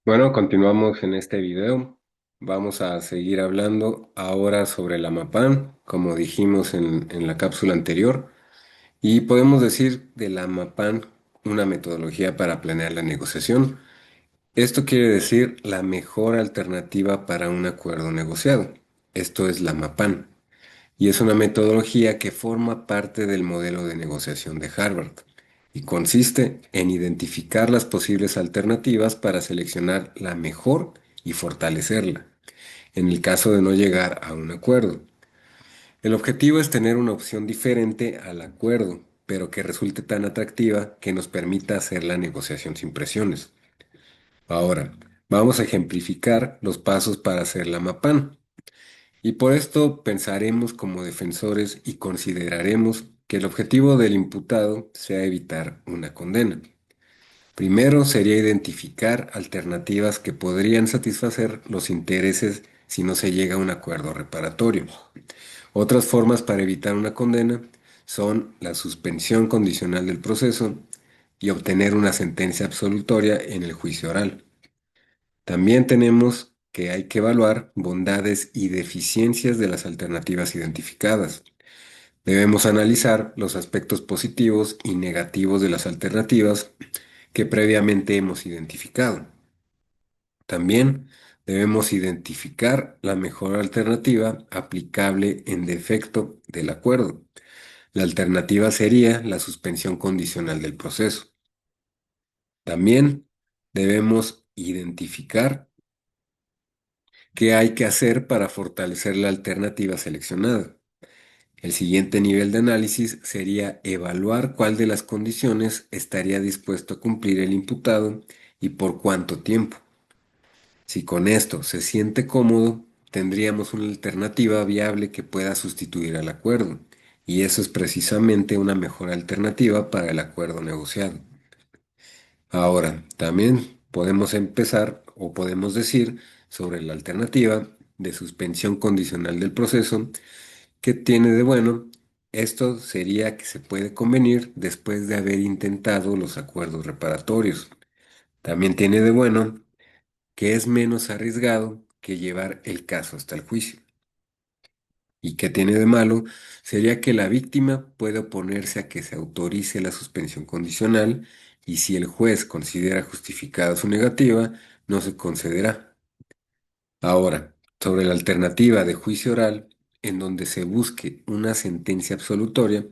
Bueno, continuamos en este video. Vamos a seguir hablando ahora sobre la MAPAN, como dijimos en la cápsula anterior, y podemos decir de la MAPAN una metodología para planear la negociación. Esto quiere decir la mejor alternativa para un acuerdo negociado. Esto es la MAPAN, y es una metodología que forma parte del modelo de negociación de Harvard y consiste en identificar las posibles alternativas para seleccionar la mejor y fortalecerla, en el caso de no llegar a un acuerdo. El objetivo es tener una opción diferente al acuerdo, pero que resulte tan atractiva que nos permita hacer la negociación sin presiones. Ahora, vamos a ejemplificar los pasos para hacer la MAPAN. Y por esto pensaremos como defensores y consideraremos que el objetivo del imputado sea evitar una condena. Primero sería identificar alternativas que podrían satisfacer los intereses si no se llega a un acuerdo reparatorio. Otras formas para evitar una condena son la suspensión condicional del proceso y obtener una sentencia absolutoria en el juicio oral. También tenemos que hay que evaluar bondades y deficiencias de las alternativas identificadas. Debemos analizar los aspectos positivos y negativos de las alternativas que previamente hemos identificado. También debemos identificar la mejor alternativa aplicable en defecto del acuerdo. La alternativa sería la suspensión condicional del proceso. También debemos identificar qué hay que hacer para fortalecer la alternativa seleccionada. El siguiente nivel de análisis sería evaluar cuál de las condiciones estaría dispuesto a cumplir el imputado y por cuánto tiempo. Si con esto se siente cómodo, tendríamos una alternativa viable que pueda sustituir al acuerdo, y eso es precisamente una mejor alternativa para el acuerdo negociado. Ahora, también podemos empezar o podemos decir sobre la alternativa de suspensión condicional del proceso. ¿Qué tiene de bueno? Esto sería que se puede convenir después de haber intentado los acuerdos reparatorios. También tiene de bueno que es menos arriesgado que llevar el caso hasta el juicio. ¿Y qué tiene de malo? Sería que la víctima puede oponerse a que se autorice la suspensión condicional y si el juez considera justificada su negativa, no se concederá. Ahora, sobre la alternativa de juicio oral, en donde se busque una sentencia absolutoria,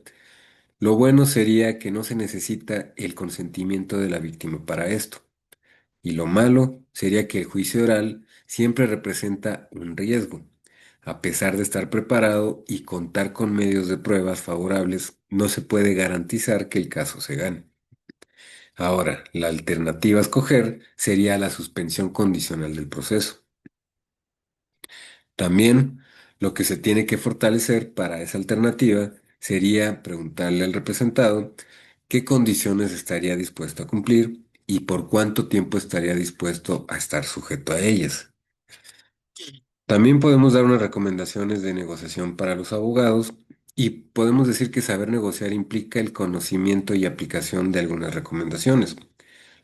lo bueno sería que no se necesita el consentimiento de la víctima para esto. Y lo malo sería que el juicio oral siempre representa un riesgo. A pesar de estar preparado y contar con medios de pruebas favorables, no se puede garantizar que el caso se gane. Ahora, la alternativa a escoger sería la suspensión condicional del proceso. También lo que se tiene que fortalecer para esa alternativa sería preguntarle al representado qué condiciones estaría dispuesto a cumplir y por cuánto tiempo estaría dispuesto a estar sujeto a ellas. También podemos dar unas recomendaciones de negociación para los abogados y podemos decir que saber negociar implica el conocimiento y aplicación de algunas recomendaciones.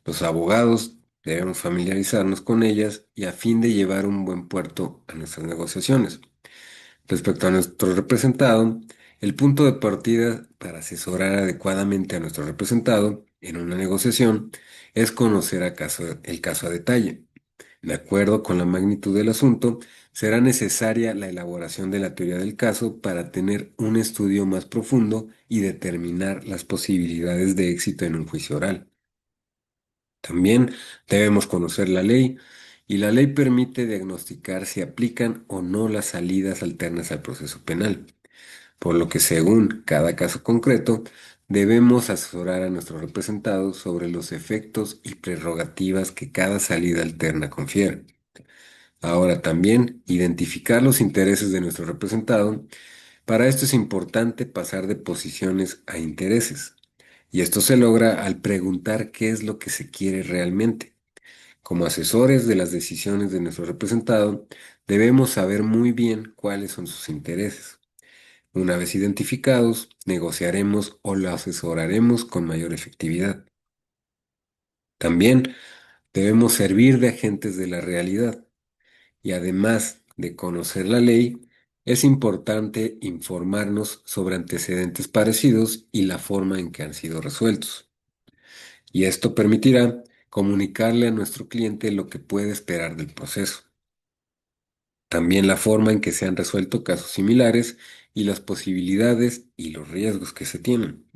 Los abogados debemos familiarizarnos con ellas y a fin de llevar un buen puerto a nuestras negociaciones. Respecto a nuestro representado, el punto de partida para asesorar adecuadamente a nuestro representado en una negociación es conocer el caso a detalle. De acuerdo con la magnitud del asunto, será necesaria la elaboración de la teoría del caso para tener un estudio más profundo y determinar las posibilidades de éxito en un juicio oral. También debemos conocer la ley y la ley permite diagnosticar si aplican o no las salidas alternas al proceso penal, por lo que según cada caso concreto, debemos asesorar a nuestros representados sobre los efectos y prerrogativas que cada salida alterna confiere. Ahora también identificar los intereses de nuestro representado. Para esto es importante pasar de posiciones a intereses. Y esto se logra al preguntar qué es lo que se quiere realmente. Como asesores de las decisiones de nuestro representado, debemos saber muy bien cuáles son sus intereses. Una vez identificados, negociaremos o lo asesoraremos con mayor efectividad. También Debemos servir de agentes de la realidad y además de conocer la ley, es importante informarnos sobre antecedentes parecidos y la forma en que han sido resueltos. Y esto permitirá comunicarle a nuestro cliente lo que puede esperar del proceso. También la forma en que se han resuelto casos similares y las posibilidades y los riesgos que se tienen.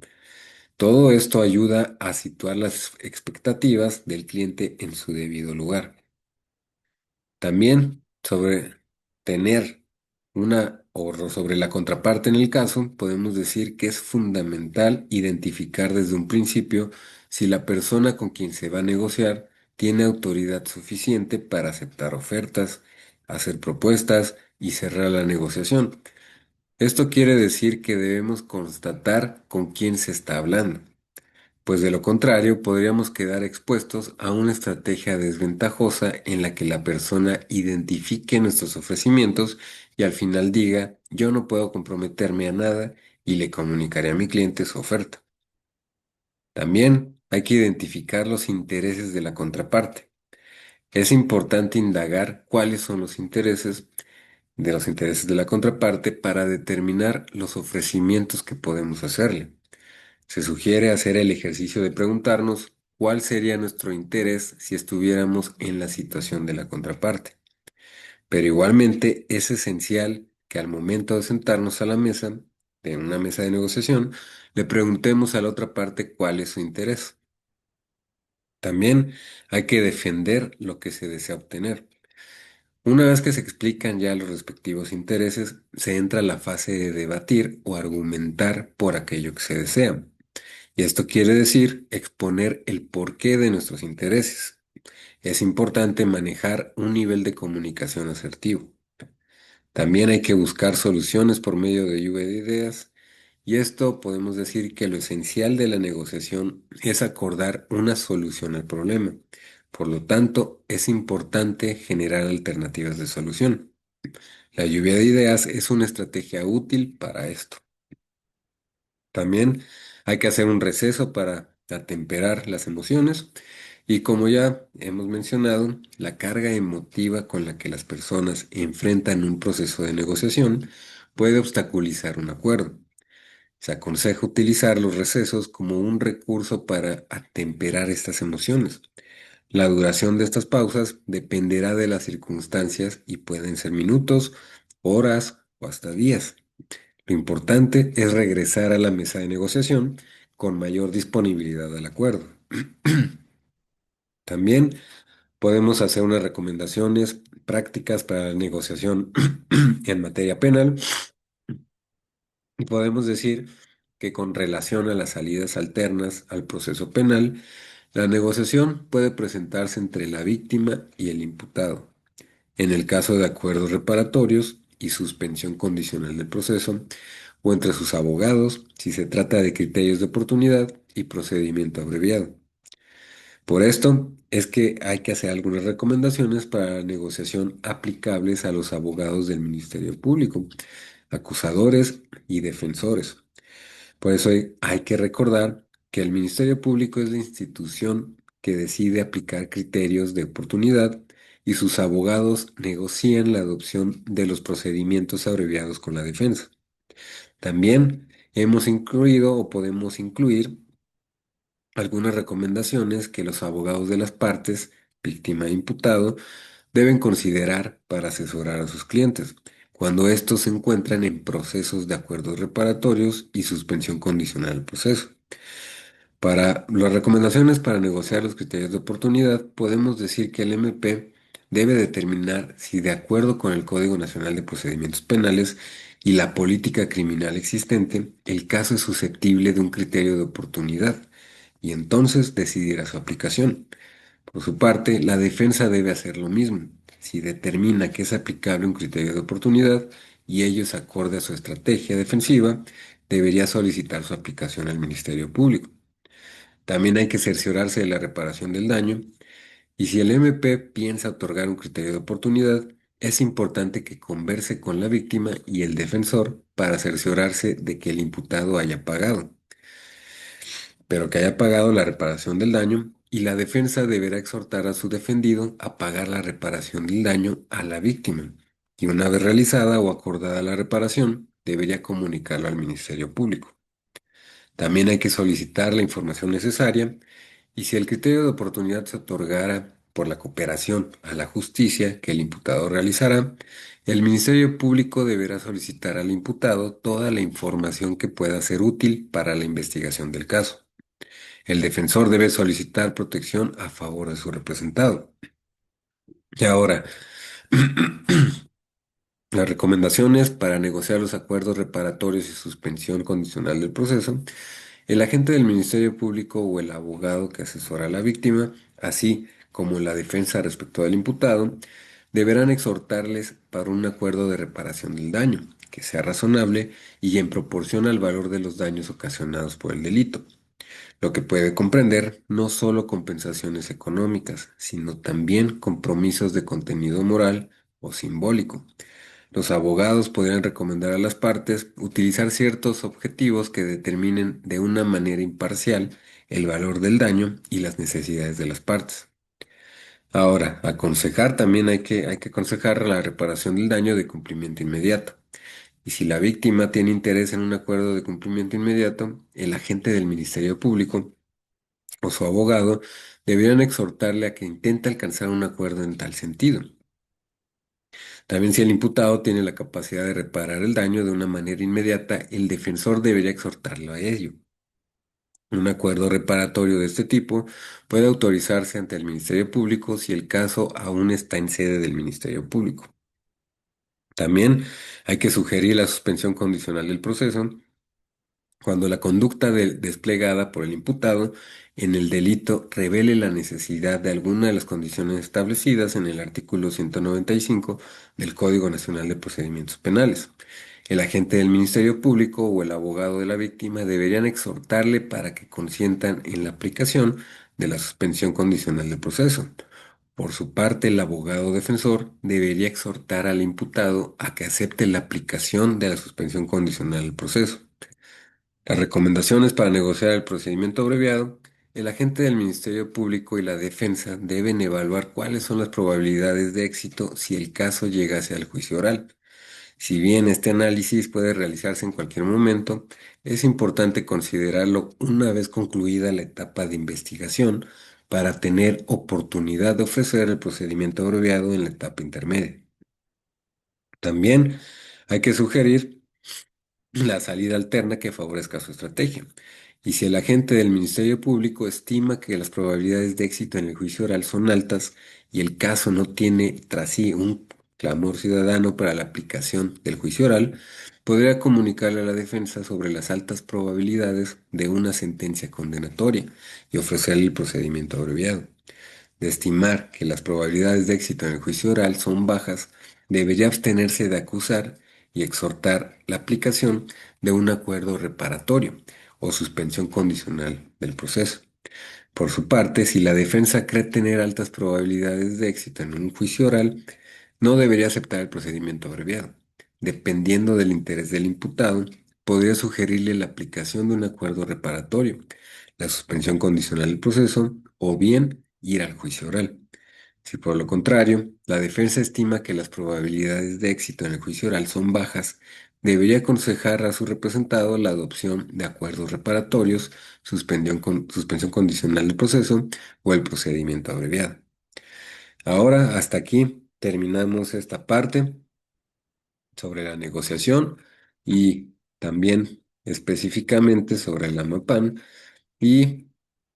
Todo esto ayuda a situar las expectativas del cliente en su debido lugar. También sobre tener una o sobre la contraparte en el caso, podemos decir que es fundamental identificar desde un principio si la persona con quien se va a negociar tiene autoridad suficiente para aceptar ofertas, hacer propuestas y cerrar la negociación. Esto quiere decir que debemos constatar con quién se está hablando, pues de lo contrario podríamos quedar expuestos a una estrategia desventajosa en la que la persona identifique nuestros ofrecimientos y al final diga, yo no puedo comprometerme a nada y le comunicaré a mi cliente su oferta. También hay que identificar los intereses de la contraparte. Es importante indagar cuáles son los intereses de la contraparte para determinar los ofrecimientos que podemos hacerle. Se sugiere hacer el ejercicio de preguntarnos cuál sería nuestro interés si estuviéramos en la situación de la contraparte. Pero igualmente es esencial que al momento de sentarnos a la mesa, de una mesa de negociación, le preguntemos a la otra parte cuál es su interés. También hay que defender lo que se desea obtener. Una vez que se explican ya los respectivos intereses, se entra a la fase de debatir o argumentar por aquello que se desea. Y esto quiere decir exponer el porqué de nuestros intereses. Es importante manejar un nivel de comunicación asertivo. También hay que buscar soluciones por medio de lluvia de ideas. Y esto podemos decir que lo esencial de la negociación es acordar una solución al problema. Por lo tanto, es importante generar alternativas de solución. La lluvia de ideas es una estrategia útil para esto. También hay que hacer un receso para atemperar las emociones y como ya hemos mencionado, la carga emotiva con la que las personas enfrentan un proceso de negociación puede obstaculizar un acuerdo. Se aconseja utilizar los recesos como un recurso para atemperar estas emociones. La duración de estas pausas dependerá de las circunstancias y pueden ser minutos, horas o hasta días. Lo importante es regresar a la mesa de negociación con mayor disponibilidad al acuerdo. También podemos hacer unas recomendaciones prácticas para la negociación en materia penal y podemos decir que con relación a las salidas alternas al proceso penal, la negociación puede presentarse entre la víctima y el imputado. En el caso de acuerdos reparatorios y suspensión condicional del proceso, o entre sus abogados si se trata de criterios de oportunidad y procedimiento abreviado. Por esto es que hay que hacer algunas recomendaciones para la negociación aplicables a los abogados del Ministerio Público, acusadores y defensores. Por eso hay que recordar que el Ministerio Público es la institución que decide aplicar criterios de oportunidad y sus abogados negocian la adopción de los procedimientos abreviados con la defensa. También hemos incluido o podemos incluir algunas recomendaciones que los abogados de las partes, víctima e imputado, deben considerar para asesorar a sus clientes cuando estos se encuentran en procesos de acuerdos reparatorios y suspensión condicional del proceso. Para las recomendaciones para negociar los criterios de oportunidad, podemos decir que el MP debe determinar si, de acuerdo con el Código Nacional de Procedimientos Penales y la política criminal existente, el caso es susceptible de un criterio de oportunidad y entonces decidirá su aplicación. Por su parte, la defensa debe hacer lo mismo. Si determina que es aplicable un criterio de oportunidad y ello es acorde a su estrategia defensiva, debería solicitar su aplicación al Ministerio Público. También hay que cerciorarse de la reparación del daño y si el MP piensa otorgar un criterio de oportunidad, es importante que converse con la víctima y el defensor para cerciorarse de que el imputado haya pagado, pero que haya pagado la reparación del daño y la defensa deberá exhortar a su defendido a pagar la reparación del daño a la víctima. Y una vez realizada o acordada la reparación, debería comunicarlo al Ministerio Público. También hay que solicitar la información necesaria y si el criterio de oportunidad se otorgara por la cooperación a la justicia que el imputado realizará, el Ministerio Público deberá solicitar al imputado toda la información que pueda ser útil para la investigación del caso. El defensor debe solicitar protección a favor de su representado. Y ahora, las recomendaciones para negociar los acuerdos reparatorios y suspensión condicional del proceso. El agente del Ministerio Público o el abogado que asesora a la víctima, así como la defensa respecto al imputado, deberán exhortarles para un acuerdo de reparación del daño, que sea razonable y en proporción al valor de los daños ocasionados por el delito, lo que puede comprender no solo compensaciones económicas, sino también compromisos de contenido moral o simbólico. Los abogados podrían recomendar a las partes utilizar ciertos objetivos que determinen de una manera imparcial el valor del daño y las necesidades de las partes. Ahora, aconsejar también hay que aconsejar la reparación del daño de cumplimiento inmediato. Y si la víctima tiene interés en un acuerdo de cumplimiento inmediato, el agente del Ministerio Público o su abogado deberían exhortarle a que intente alcanzar un acuerdo en tal sentido. También si el imputado tiene la capacidad de reparar el daño de una manera inmediata, el defensor debería exhortarlo a ello. Un acuerdo reparatorio de este tipo puede autorizarse ante el Ministerio Público si el caso aún está en sede del Ministerio Público. También hay que sugerir la suspensión condicional del proceso cuando la conducta desplegada por el imputado en el delito revele la necesidad de alguna de las condiciones establecidas en el artículo 195 del Código Nacional de Procedimientos Penales. El agente del Ministerio Público o el abogado de la víctima deberían exhortarle para que consientan en la aplicación de la suspensión condicional del proceso. Por su parte, el abogado defensor debería exhortar al imputado a que acepte la aplicación de la suspensión condicional del proceso. Las recomendaciones para negociar el procedimiento abreviado. El agente del Ministerio Público y la defensa deben evaluar cuáles son las probabilidades de éxito si el caso llegase al juicio oral. Si bien este análisis puede realizarse en cualquier momento, es importante considerarlo una vez concluida la etapa de investigación para tener oportunidad de ofrecer el procedimiento abreviado en la etapa intermedia. También hay que sugerir la salida alterna que favorezca su estrategia. Y si el agente del Ministerio Público estima que las probabilidades de éxito en el juicio oral son altas y el caso no tiene tras sí un clamor ciudadano para la aplicación del juicio oral, podría comunicarle a la defensa sobre las altas probabilidades de una sentencia condenatoria y ofrecerle el procedimiento abreviado. De estimar que las probabilidades de éxito en el juicio oral son bajas, debería abstenerse de acusar y exhortar la aplicación de un acuerdo reparatorio o suspensión condicional del proceso. Por su parte, si la defensa cree tener altas probabilidades de éxito en un juicio oral, no debería aceptar el procedimiento abreviado. Dependiendo del interés del imputado, podría sugerirle la aplicación de un acuerdo reparatorio, la suspensión condicional del proceso o bien ir al juicio oral. Si por lo contrario, la defensa estima que las probabilidades de éxito en el juicio oral son bajas, debería aconsejar a su representado la adopción de acuerdos reparatorios, suspensión condicional del proceso o el procedimiento abreviado. Ahora, hasta aquí terminamos esta parte sobre la negociación y también específicamente sobre la MAPAN. Y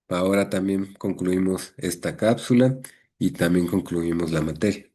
ahora también concluimos esta cápsula y también concluimos la materia.